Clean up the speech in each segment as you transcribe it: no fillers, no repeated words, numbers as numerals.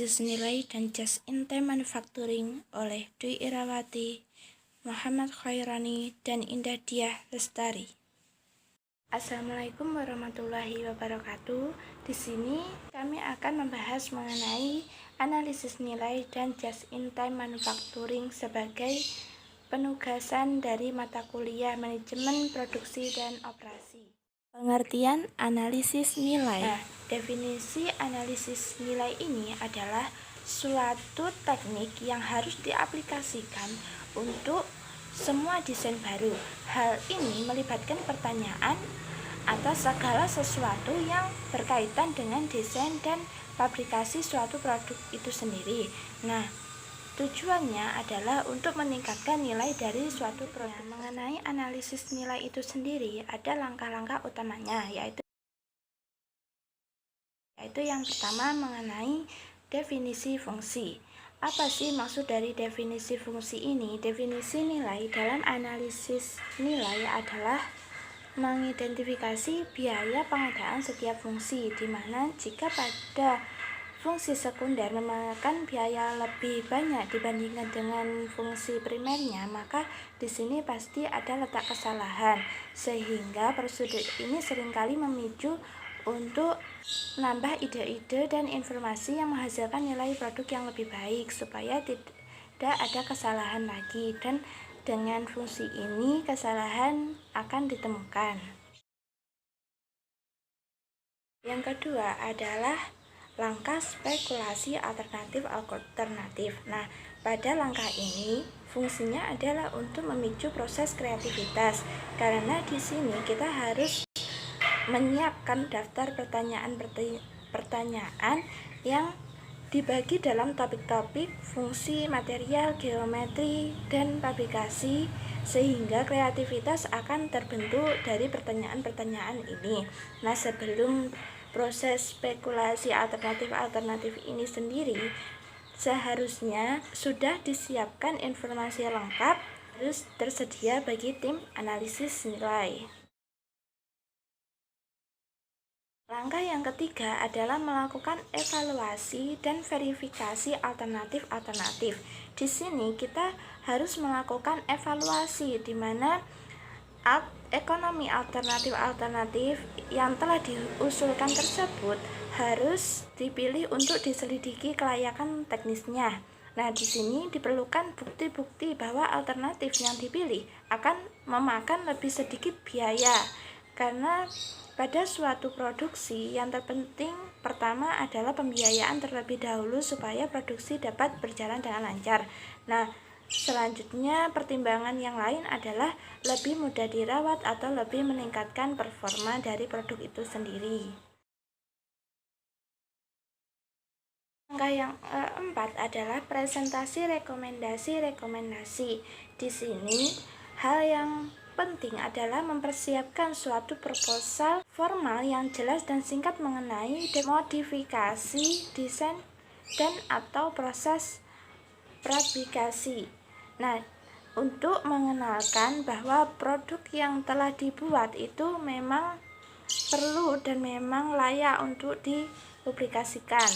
Analisis nilai dan just-in-time manufacturing oleh Dwi Irawati, Muhammad Khairani, dan Indah Diah Lestari. Assalamualaikum warahmatullahi wabarakatuh. Di sini kami akan membahas mengenai analisis nilai dan just-in-time manufacturing sebagai penugasan dari mata kuliah manajemen produksi dan operasi. Pengertian analisis nilai. Definisi analisis nilai ini adalah suatu teknik yang harus diaplikasikan untuk semua desain baru. Hal ini melibatkan pertanyaan atas segala sesuatu yang berkaitan dengan desain dan fabrikasi suatu produk itu sendiri. Tujuannya adalah untuk meningkatkan nilai dari suatu produk. Mengenai analisis nilai itu sendiri, ada langkah-langkah utamanya, yaitu yang pertama mengenai definisi fungsi. Apa sih maksud dari definisi fungsi ini? Definisi nilai dalam analisis nilai adalah mengidentifikasi biaya pengadaan setiap fungsi, di mana jika pada fungsi sekunder memakan biaya lebih banyak dibandingkan dengan fungsi primernya, maka di sini pasti ada letak kesalahan, sehingga prosedur ini seringkali memicu untuk menambah ide-ide dan informasi yang menghasilkan nilai produk yang lebih baik supaya tidak ada kesalahan lagi, dan dengan fungsi ini kesalahan akan ditemukan. Yang kedua adalah langkah spekulasi alternatif. Pada langkah ini fungsinya adalah untuk memicu proses kreativitas, karena di sini kita harus menyiapkan daftar pertanyaan yang dibagi dalam topik-topik fungsi, material, geometri, dan fabrikasi, sehingga kreativitas akan terbentuk dari pertanyaan-pertanyaan ini. Sebelum proses spekulasi alternatif ini sendiri, seharusnya sudah disiapkan informasi lengkap harus tersedia bagi tim analisis nilai. Langkah yang ketiga adalah melakukan evaluasi dan verifikasi alternatif. Di sini kita harus melakukan evaluasi, di mana ekonomi alternatif yang telah diusulkan tersebut harus dipilih untuk diselidiki kelayakan teknisnya. Di sini diperlukan bukti-bukti bahwa alternatif yang dipilih akan memakan lebih sedikit biaya, karena pada suatu produksi yang terpenting pertama adalah pembiayaan terlebih dahulu supaya produksi dapat berjalan dengan lancar. Selanjutnya pertimbangan yang lain adalah lebih mudah dirawat atau lebih meningkatkan performa dari produk itu sendiri. Langkah yang keempat adalah presentasi rekomendasi. Di sini hal yang penting adalah mempersiapkan suatu proposal formal yang jelas dan singkat mengenai modifikasi, desain, dan atau proses fabrikasi. Untuk mengenalkan bahwa produk yang telah dibuat itu memang perlu dan memang layak untuk dipublikasikan,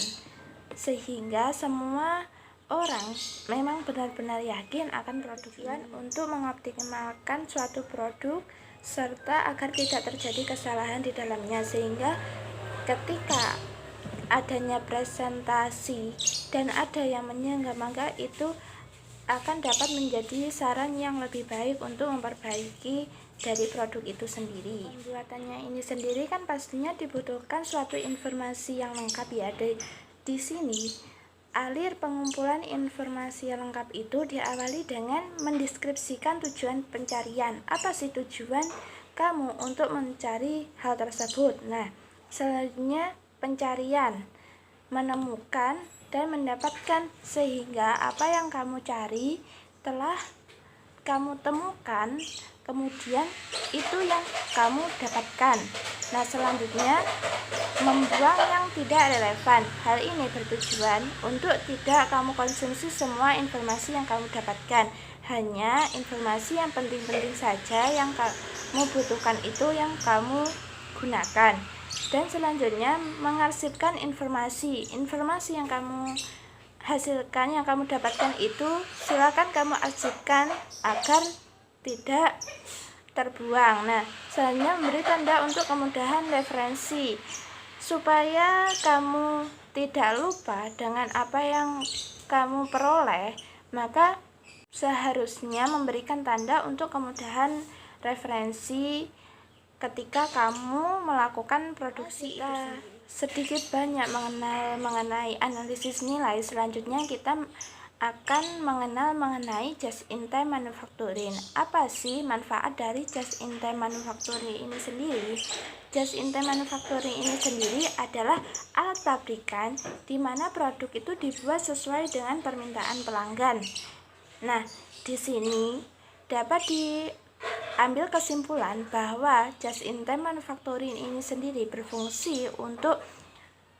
sehingga semua orang memang benar-benar yakin akan produk ini. Untuk mengoptimalkan suatu produk serta agar tidak terjadi kesalahan di dalamnya, sehingga ketika adanya presentasi dan ada yang menyanggah-mangga, itu akan dapat menjadi saran yang lebih baik untuk memperbaiki dari produk itu sendiri. Pembuatannya ini sendiri kan pastinya dibutuhkan suatu informasi yang lengkap ya. Di sini alir pengumpulan informasi yang lengkap itu diawali dengan mendeskripsikan tujuan pencarian. Apa sih tujuan kamu untuk mencari hal tersebut? Selanjutnya pencarian, menemukan dan mendapatkan, sehingga apa yang kamu cari telah kamu temukan, kemudian itu yang kamu dapatkan. Selanjutnya membuang yang tidak relevan. Hal ini bertujuan untuk tidak kamu konsumsi semua informasi yang kamu dapatkan, hanya informasi yang penting-penting saja yang kamu butuhkan itu yang kamu gunakan. Dan selanjutnya mengarsipkan informasi yang kamu hasilkan, yang kamu dapatkan itu silakan kamu arsipkan agar tidak terbuang. Nah, selanjutnya memberi tanda untuk kemudahan referensi supaya kamu tidak lupa dengan apa yang kamu peroleh, maka seharusnya memberikan tanda untuk kemudahan referensi ketika kamu melakukan produksi itu. Sedikit banyak mengenai analisis nilai, selanjutnya kita akan mengenal mengenai just-in-time manufacturing. Apa sih manfaat dari just-in-time manufacturing ini sendiri? Just-in-time manufacturing ini sendiri adalah alat pabrikan di mana produk itu dibuat sesuai dengan permintaan pelanggan. Nah, di sini dapat diambil kesimpulan bahwa just-in-time manufacturing ini sendiri berfungsi untuk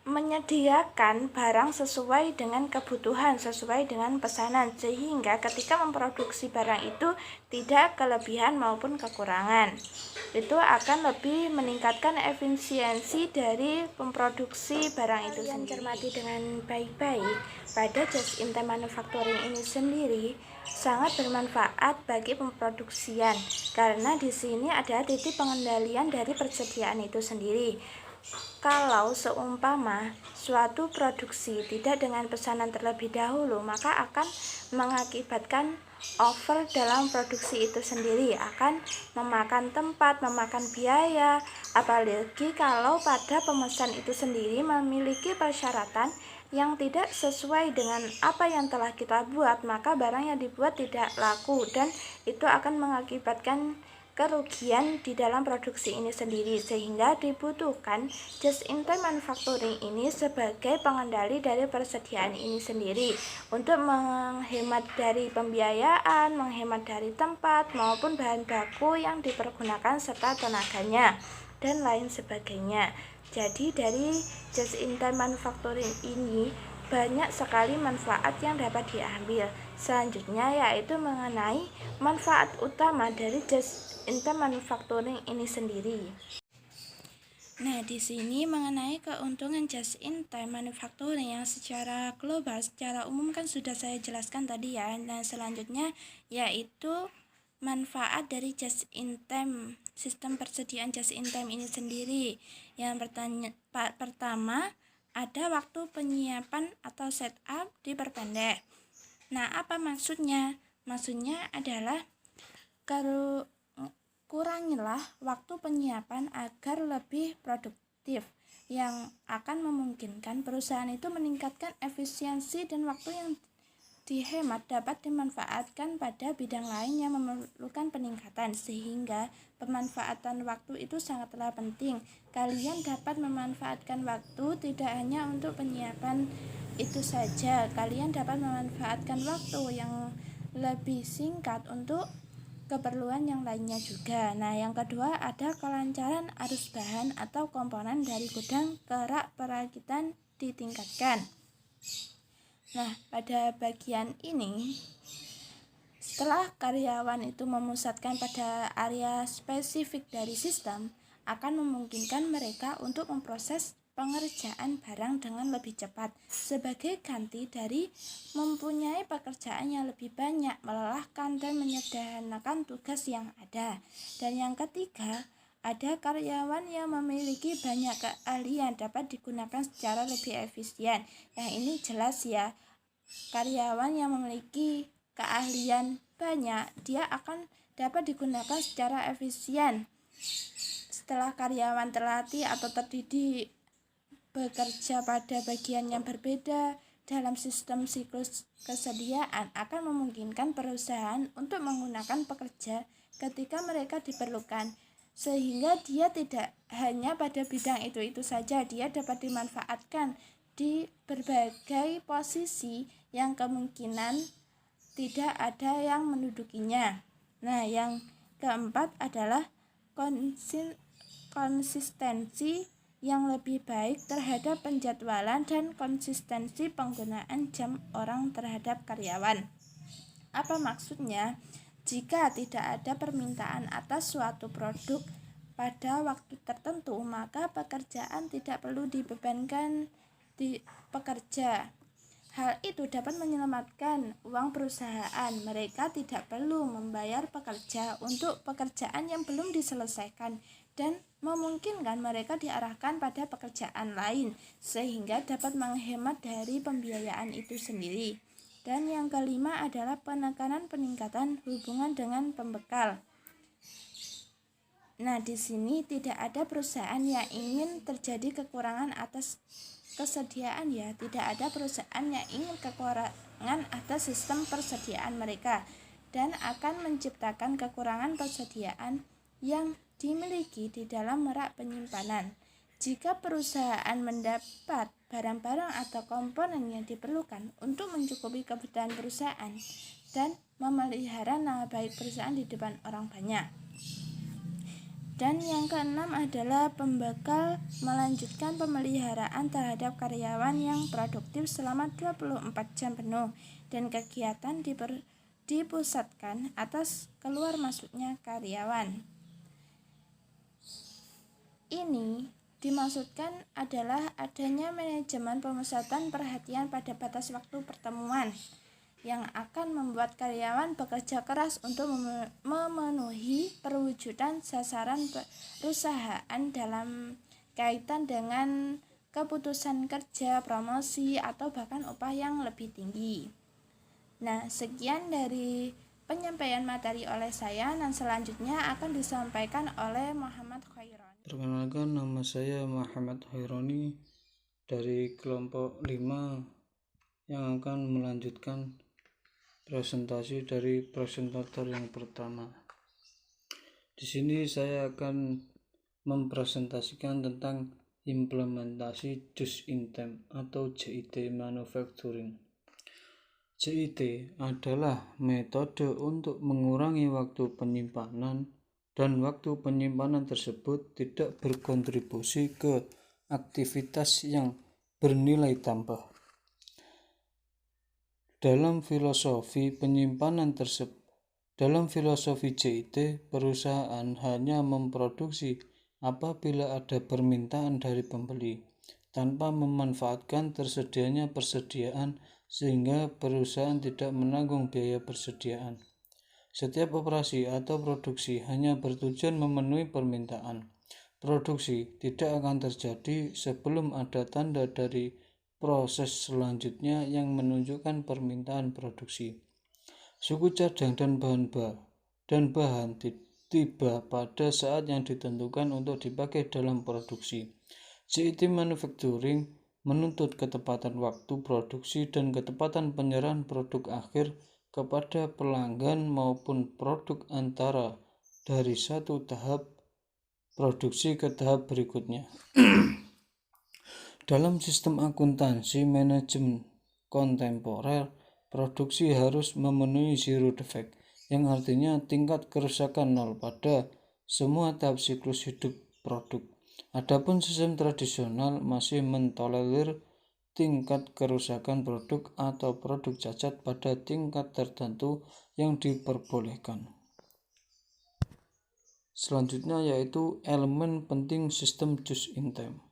menyediakan barang sesuai dengan kebutuhan, sesuai dengan pesanan, sehingga ketika memproduksi barang itu tidak kelebihan maupun kekurangan. Itu akan lebih meningkatkan efisiensi dari memproduksi barang itu sendiri. Cermati dengan baik-baik pada just-in-time manufacturing ini sendiri sangat bermanfaat bagi pemproduksian, karena di sini ada titik pengendalian dari persediaan itu sendiri. Kalau seumpama suatu produksi tidak dengan pesanan terlebih dahulu, maka akan mengakibatkan over dalam produksi itu sendiri, akan memakan tempat, memakan biaya, apalagi kalau pada pemesan itu sendiri memiliki persyaratan yang tidak sesuai dengan apa yang telah kita buat, maka barang yang dibuat tidak laku dan itu akan mengakibatkan kerugian di dalam produksi ini sendiri, sehingga dibutuhkan just-in-time manufacturing ini sebagai pengendali dari persediaan ini sendiri untuk menghemat dari pembiayaan, menghemat dari tempat maupun bahan baku yang dipergunakan serta tenaganya dan lain sebagainya. Jadi dari just-in-time manufacturing ini banyak sekali manfaat yang dapat diambil. Selanjutnya yaitu mengenai manfaat utama dari just-in-time manufacturing ini sendiri. Nah, di sini mengenai keuntungan just-in-time manufacturing yang secara global, secara umum kan sudah saya jelaskan tadi ya. Nah, selanjutnya yaitu manfaat dari just-in-time, sistem persediaan just-in-time ini sendiri. Yang pertama, ada waktu penyiapan atau setup diperpendek. Nah, apa maksudnya? Maksudnya adalah kurangilah waktu penyiapan agar lebih produktif, yang akan memungkinkan perusahaan itu meningkatkan efisiensi dan waktu yang dihemat dapat dimanfaatkan pada bidang lain yang memerlukan peningkatan, sehingga pemanfaatan waktu itu sangatlah penting. Kalian dapat memanfaatkan waktu tidak hanya untuk penyiapan itu saja, kalian dapat memanfaatkan waktu yang lebih singkat untuk keperluan yang lainnya juga. Nah, yang kedua ada kelancaran arus bahan atau komponen dari gudang ke rak perakitan ditingkatkan. Nah, pada bagian ini, setelah karyawan itu memusatkan pada area spesifik dari sistem, akan memungkinkan mereka untuk memproses pengerjaan barang dengan lebih cepat, sebagai ganti dari mempunyai pekerjaan yang lebih banyak, melelahkan dan menyederhanakan tugas yang ada. Dan yang ketiga, ada karyawan yang memiliki banyak keahlian dapat digunakan secara lebih efisien. Yang ini jelas ya, karyawan yang memiliki keahlian banyak, dia akan dapat digunakan secara efisien. Setelah karyawan terlatih atau terdidik bekerja pada bagian yang berbeda dalam sistem siklus kesediaan, akan memungkinkan perusahaan untuk menggunakan pekerja ketika mereka diperlukan, sehingga dia tidak hanya pada bidang itu saja, dia dapat dimanfaatkan di berbagai posisi yang kemungkinan tidak ada yang mendudukinya. Nah, yang keempat adalah konsistensi yang lebih baik terhadap penjadwalan dan konsistensi penggunaan jam orang terhadap karyawan. Apa maksudnya? Jika tidak ada permintaan atas suatu produk, pada waktu tertentu, maka pekerjaan tidak perlu dibebankan di pekerja. Hal itu dapat menyelamatkan uang perusahaan. Mereka tidak perlu membayar pekerja untuk pekerjaan yang belum diselesaikan dan memungkinkan mereka diarahkan pada pekerjaan lain, sehingga dapat menghemat dari pembiayaan itu sendiri. Dan yang kelima adalah penekanan peningkatan hubungan dengan pembekal. Nah, di sini tidak ada perusahaan yang ingin terjadi kekurangan atas kesediaan ya. Tidak ada perusahaan yang ingin kekurangan atas sistem persediaan mereka dan akan menciptakan kekurangan persediaan yang dimiliki di dalam merak penyimpanan. Jika perusahaan mendapat barang-barang atau komponen yang diperlukan untuk mencukupi kebutuhan perusahaan dan memelihara nama baik perusahaan di depan orang banyak. Dan yang keenam adalah pembekal melanjutkan pemeliharaan terhadap karyawan yang produktif selama 24 jam penuh dan kegiatan dipusatkan atas keluar masuknya karyawan. Ini dimaksudkan adalah adanya manajemen pemusatan perhatian pada batas waktu pertemuan yang akan membuat karyawan bekerja keras untuk memenuhi perwujudan sasaran perusahaan dalam kaitan dengan keputusan kerja, promosi, atau bahkan upah yang lebih tinggi. Nah, sekian dari penyampaian materi oleh saya dan selanjutnya akan disampaikan oleh Muhammad Khaironi. Perkenalkan, nama saya Muhammad Khaironi dari kelompok 5 yang akan melanjutkan presentasi dari presentator yang pertama. Di sini saya akan mempresentasikan tentang implementasi Just in Time atau JIT Manufacturing. JIT adalah metode untuk mengurangi waktu penyimpanan dan waktu penyimpanan tersebut tidak berkontribusi ke aktivitas yang bernilai tambah. Dalam filosofi JIT, perusahaan hanya memproduksi apabila ada permintaan dari pembeli, tanpa memanfaatkan tersedianya persediaan sehingga perusahaan tidak menanggung biaya persediaan. Setiap operasi atau produksi hanya bertujuan memenuhi permintaan. Produksi tidak akan terjadi sebelum ada tanda dari proses selanjutnya yang menunjukkan permintaan produksi. Suku cadang dan bahan tiba pada saat yang ditentukan untuk dipakai dalam produksi. JIT Manufacturing menuntut ketepatan waktu produksi dan ketepatan penyerahan produk akhir kepada pelanggan maupun produk antara dari satu tahap produksi ke tahap berikutnya. Dalam sistem akuntansi manajemen kontemporer, produksi harus memenuhi zero defect, yang artinya tingkat kerusakan nol pada semua tahap siklus hidup produk. Adapun sistem tradisional masih mentolerir tingkat kerusakan produk atau produk cacat pada tingkat tertentu yang diperbolehkan. Selanjutnya yaitu elemen penting sistem just in time.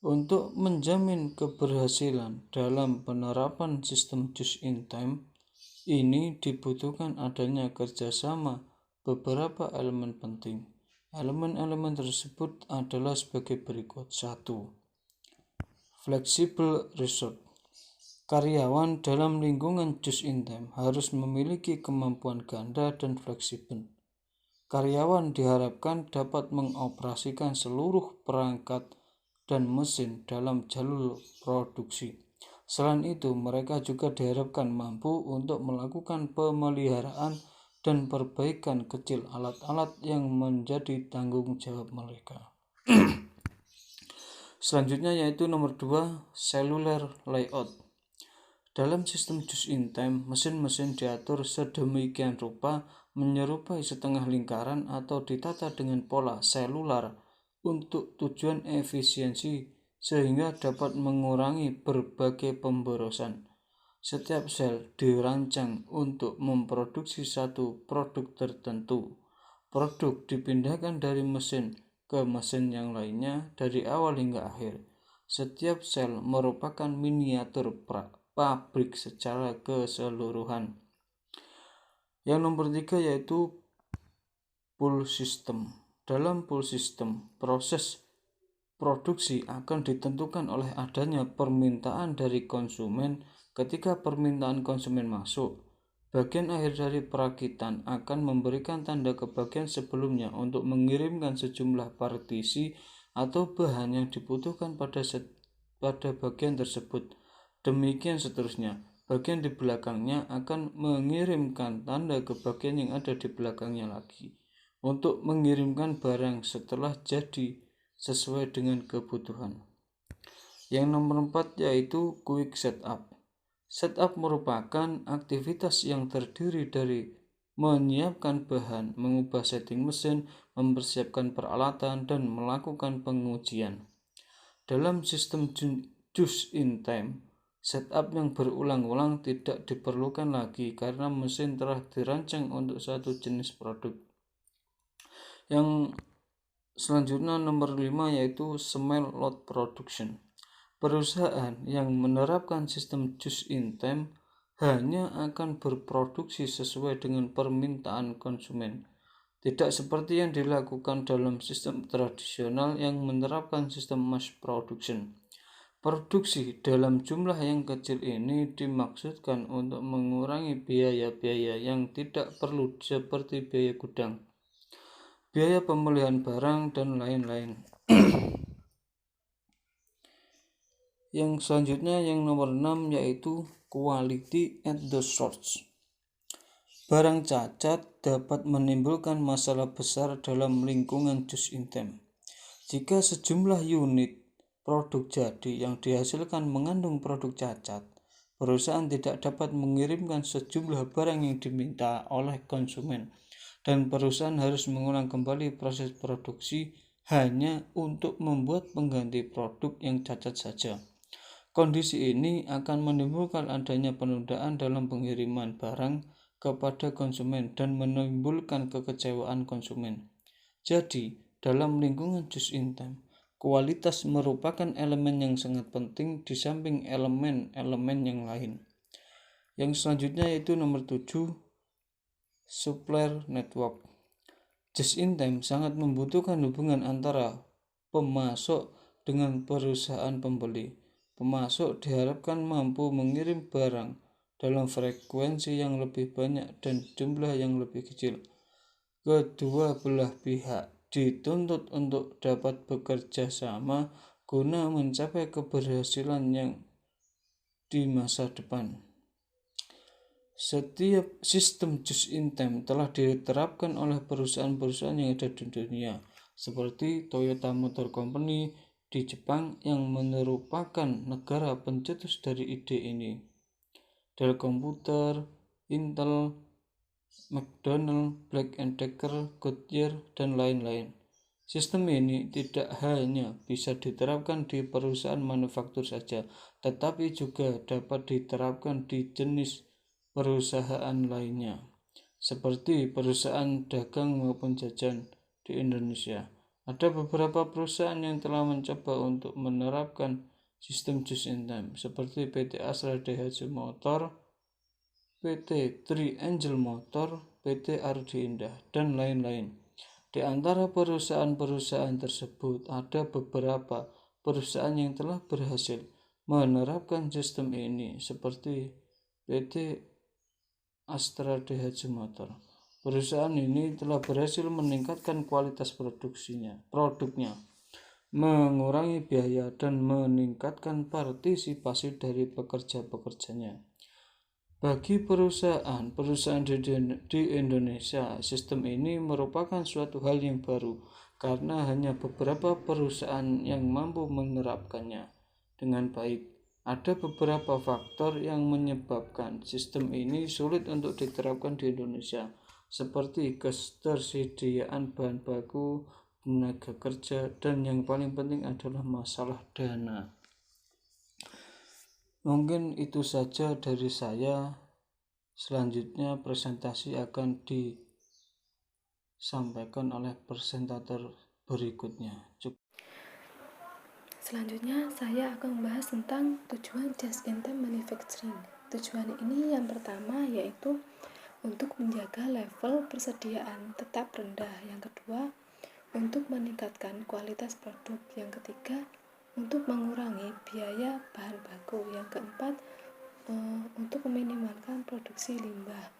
Untuk menjamin keberhasilan dalam penerapan sistem just in time ini dibutuhkan adanya kerjasama beberapa elemen penting. Elemen-elemen tersebut adalah sebagai berikut. 1. Flexible resource. Karyawan dalam lingkungan just in time harus memiliki kemampuan ganda dan fleksibel. Karyawan diharapkan dapat mengoperasikan seluruh perangkat dan mesin dalam jalur produksi. Selain itu, mereka juga diharapkan mampu untuk melakukan pemeliharaan dan perbaikan kecil alat-alat yang menjadi tanggung jawab mereka. Selanjutnya yaitu nomor 2, cellular layout. Dalam sistem just in time, mesin-mesin diatur sedemikian rupa menyerupai setengah lingkaran atau ditata dengan pola selular untuk tujuan efisiensi sehingga dapat mengurangi berbagai pemborosan. Setiap sel dirancang untuk memproduksi satu produk tertentu. Produk dipindahkan dari mesin ke mesin yang lainnya dari awal hingga akhir. Setiap sel merupakan miniatur pabrik secara keseluruhan. Yang nomor 3 yaitu pull system. Dalam pull system, proses produksi akan ditentukan oleh adanya permintaan dari konsumen. Ketika permintaan konsumen masuk, bagian akhir dari perakitan akan memberikan tanda ke bagian sebelumnya untuk mengirimkan sejumlah partisi atau bahan yang dibutuhkan pada bagian tersebut. Demikian seterusnya. Bagian di belakangnya akan mengirimkan tanda ke bagian yang ada di belakangnya lagi untuk mengirimkan barang setelah jadi sesuai dengan kebutuhan. Yang nomor 4 yaitu quick setup. Setup merupakan aktivitas yang terdiri dari menyiapkan bahan, mengubah setting mesin, mempersiapkan peralatan, dan melakukan pengujian. Dalam sistem just in time, setup yang berulang-ulang tidak diperlukan lagi karena mesin telah dirancang untuk satu jenis produk. Yang selanjutnya nomor 5 yaitu small lot production. Perusahaan yang menerapkan sistem just in time hanya akan berproduksi sesuai dengan permintaan konsumen. Tidak seperti yang dilakukan dalam sistem tradisional yang menerapkan sistem mass production. Produksi dalam jumlah yang kecil ini dimaksudkan untuk mengurangi biaya-biaya yang tidak perlu seperti biaya gudang, biaya pemulihan barang, dan lain-lain. Yang selanjutnya yang nomor 6 yaitu quality at the source. Barang cacat dapat menimbulkan masalah besar dalam lingkungan just in time. Jika sejumlah unit produk jadi yang dihasilkan mengandung produk cacat, perusahaan tidak dapat mengirimkan sejumlah barang yang diminta oleh konsumen dan perusahaan harus mengulang kembali proses produksi hanya untuk membuat pengganti produk yang cacat saja. Kondisi ini akan menimbulkan adanya penundaan dalam pengiriman barang kepada konsumen dan menimbulkan kekecewaan konsumen. Jadi, dalam lingkungan just in time, kualitas merupakan elemen yang sangat penting di samping elemen-elemen yang lain. Yang selanjutnya yaitu nomor 7, supplier network. Just in time sangat membutuhkan hubungan antara pemasok dengan perusahaan pembeli. Pemasok diharapkan mampu mengirim barang dalam frekuensi yang lebih banyak dan jumlah yang lebih kecil. Kedua belah pihak dituntut untuk dapat bekerja sama guna mencapai keberhasilan yang di masa depan. Setiap sistem just in time telah diterapkan oleh perusahaan-perusahaan yang ada di dunia, seperti Toyota Motor Company di Jepang yang merupakan negara pencetus dari ide ini, Dell Computer, Intel, McDonald, Black & Decker, Goodyear, dan lain-lain. Sistem ini tidak hanya bisa diterapkan di perusahaan manufaktur saja, tetapi juga dapat diterapkan di jenis perusahaan lainnya, seperti perusahaan dagang maupun jajan di Indonesia. Ada beberapa perusahaan yang telah mencoba untuk menerapkan sistem just in time, seperti PT Astra Daihatsu Motor, PT Tri Angel Motor, PT Ardi Indah, dan lain-lain. Di antara perusahaan-perusahaan tersebut ada beberapa perusahaan yang telah berhasil menerapkan sistem ini, seperti PT Astra Daihatsu Motor. Perusahaan ini telah berhasil meningkatkan kualitas produknya, mengurangi biaya, dan meningkatkan partisipasi dari pekerja-pekerjanya. Bagi perusahaan di Indonesia, sistem ini merupakan suatu hal yang baru karena hanya beberapa perusahaan yang mampu menerapkannya dengan baik. Ada beberapa faktor yang menyebabkan sistem ini sulit untuk diterapkan di Indonesia, seperti ketersediaan bahan baku, tenaga kerja, dan yang paling penting adalah masalah dana. Mungkin itu saja dari saya. Selanjutnya presentasi akan disampaikan oleh presentator berikutnya. Selanjutnya, saya akan membahas tentang tujuan just-in-time manufacturing. Tujuan ini yang pertama yaitu untuk menjaga level persediaan tetap rendah. Yang kedua, untuk meningkatkan kualitas produk. Yang ketiga, untuk mengurangi biaya bahan baku. Yang keempat, untuk meminimalkan produksi limbah.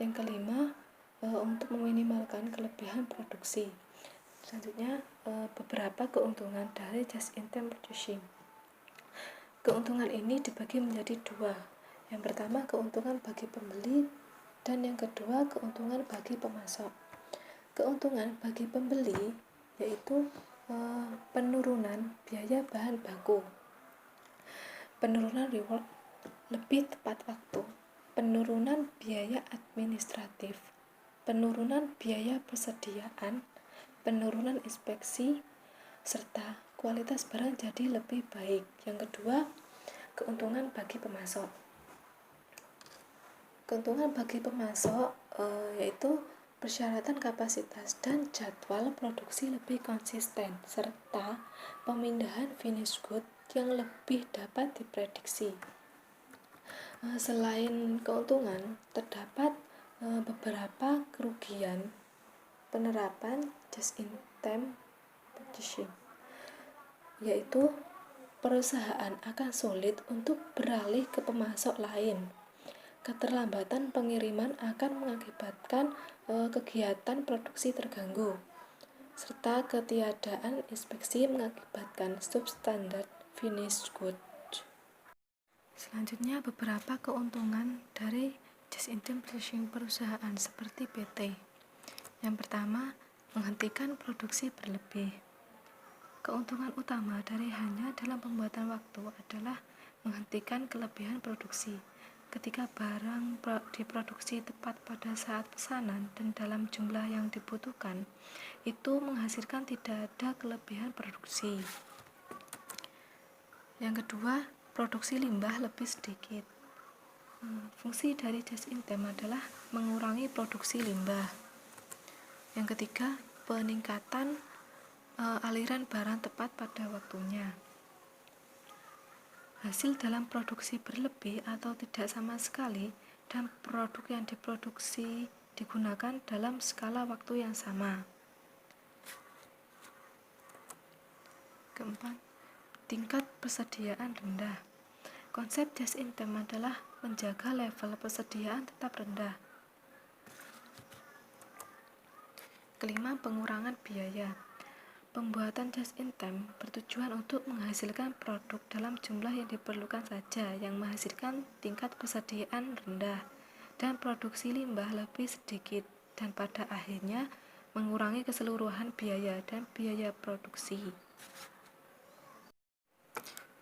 Yang kelima, untuk meminimalkan kelebihan produksi. Selanjutnya, beberapa keuntungan dari just-in-time purchasing. Keuntungan ini dibagi menjadi dua. Yang pertama, keuntungan bagi pembeli, dan yang kedua, keuntungan bagi pemasok. Keuntungan bagi pembeli yaitu penurunan biaya bahan baku, penurunan reward lebih tepat waktu, penurunan biaya administratif, penurunan biaya persediaan, penurunan inspeksi, serta kualitas barang jadi lebih baik. Yang kedua, keuntungan bagi pemasok. Keuntungan bagi pemasok yaitu persyaratan kapasitas dan jadwal produksi lebih konsisten, serta pemindahan finish good yang lebih dapat diprediksi. Selain keuntungan, terdapat beberapa kerugian penerapan just-in-time purchasing, yaitu perusahaan akan sulit untuk beralih ke pemasok lain. Keterlambatan pengiriman akan mengakibatkan kegiatan produksi terganggu, serta ketiadaan inspeksi mengakibatkan substandard finished good. Selanjutnya, beberapa keuntungan dari just-in-time purchasing perusahaan seperti PT. Yang pertama, menghentikan produksi berlebih. Keuntungan utama dari hanya dalam pembuatan waktu adalah menghentikan kelebihan produksi. Ketika barang diproduksi tepat pada saat pesanan dan dalam jumlah yang dibutuhkan, itu menghasilkan tidak ada kelebihan produksi. Yang kedua, produksi limbah lebih sedikit. Fungsi dari just-in-time adalah mengurangi produksi limbah. Yang ketiga, peningkatan aliran barang tepat pada waktunya. Hasil dalam produksi berlebih atau tidak sama sekali dan produk yang diproduksi digunakan dalam skala waktu yang sama. Keempat, tingkat persediaan rendah. Konsep just-in-time adalah menjaga level persediaan tetap rendah. Kelima, pengurangan biaya. Pembuatan just-in-time bertujuan untuk menghasilkan produk dalam jumlah yang diperlukan saja, yang menghasilkan tingkat persediaan rendah dan produksi limbah lebih sedikit, dan pada akhirnya mengurangi keseluruhan biaya dan biaya produksi.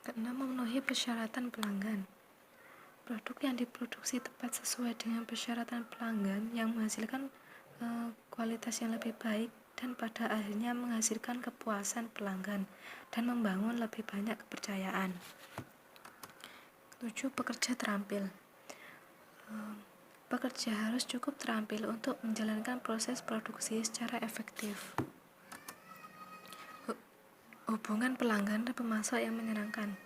Keenam, memenuhi persyaratan pelanggan. Produk yang diproduksi tepat sesuai dengan persyaratan pelanggan yang menghasilkan kualitas yang lebih baik dan pada akhirnya menghasilkan kepuasan pelanggan dan membangun lebih banyak kepercayaan. 7. Pekerja terampil. Pekerja harus cukup terampil untuk menjalankan proses produksi secara efektif. Hubungan pelanggan dan pemasok yang menyenangkan.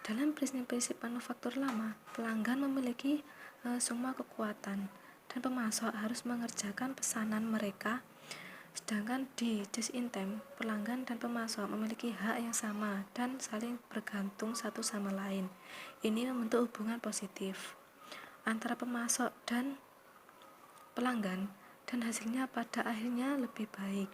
Dalam prinsip-prinsip manufaktur lama, pelanggan memiliki semua kekuatan dan pemasok harus mengerjakan pesanan mereka, sedangkan di just-in-time, pelanggan dan pemasok memiliki hak yang sama dan saling bergantung satu sama lain. Ini membentuk hubungan positif antara pemasok dan pelanggan, dan hasilnya pada akhirnya lebih baik.